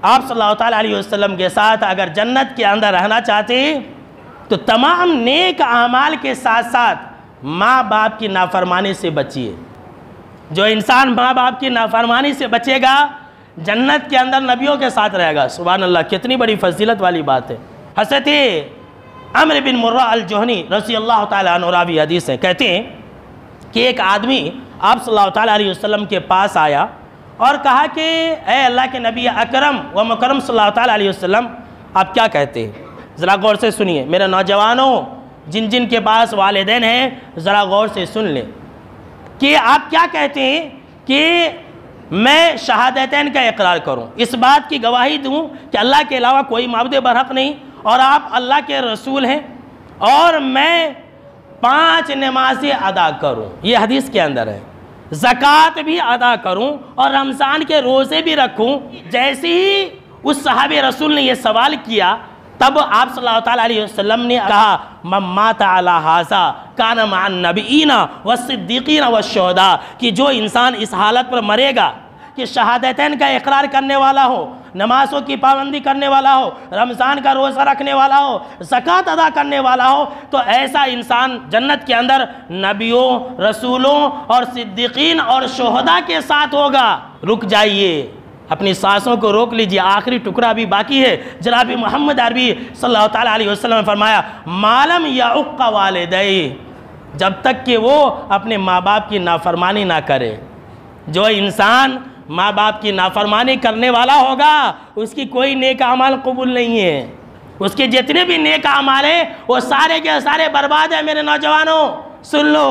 आप सल्लल्लाहु अलैहि वसल्लम के साथ अगर जन्नत के अंदर रहना चाहते तो तमाम नेक अमाल के साथ साथ माँ बाप की नाफरमानी से बचिए। जो इंसान माँ बाप की नाफरमानी से बचेगा जन्नत के अंदर नबियों के साथ रहेगा। सुभान अल्लाह, कितनी बड़ी फजीलत वाली बात है। हज़रत अम्र बिन मुर्रा अल-जुहनी रज़ियल्लाहु ताला अन्हु रावी हदीस है, कहते हैं कि एक आदमी आप सल्लल्लाहु अलैहि वसल्लम के पास आया और कहा कि ए अल्लाह के नबी अकरम व मुकरम सल्लल्लाहु अलैहि वसल्लम, आप क्या कहते हैं? ज़रा गौर से सुनिए मेरे नौजवानों, जिन जिन के पास वालिदैन हैं ज़रा गौर से सुन लें कि आप क्या कहते हैं कि मैं शहादतैन का इकरार करूं, इस बात की गवाही दूं कि अल्लाह के अलावा कोई माबूद बरहक नहीं और आप अल्लाह के रसूल हैं, और मैं 5 नमाज़ें अदा करूं, ये हदीस के अंदर है, ज़कात भी अदा करूं और रमज़ान के रोज़े भी रखूं। जैसे ही उस सहाबे रसूल ने यह सवाल किया तब आप सल्लल्लाहु अलैहि वसल्लम ने कहा मम्माता अला हाज़ा काना मअन नबीना व सिद्दीकीना व शुहदा, कि जो इंसान इस हालत पर मरेगा कि शहादतैन का इकरार करने वाला हो, नमाज़ों की पाबंदी करने वाला हो, रमज़ान का रोज़ा रखने वाला हो, ज़कात अदा करने वाला हो, तो ऐसा इंसान जन्नत के अंदर नबियों, रसूलों और सिद्दीकीन और शुहदा के साथ होगा। रुक जाइए, अपनी सांसों को रोक लीजिए, आखिरी टुकड़ा भी बाकी है। जनाब मोहम्मद अरबी सल्लल्लाहु अलैहि वसल्लम ने फरमाया मालम यउक़ वालिदैहि, जब तक कि वो अपने माँ बाप की नाफरमानी ना करे। जो इंसान माँ बाप की नाफरमानी करने वाला होगा उसकी कोई नेक अमाल कबूल नहीं है, उसके जितने भी नेक अमाल हैं वो सारे के सारे बर्बाद है। मेरे नौजवानों सुन लो।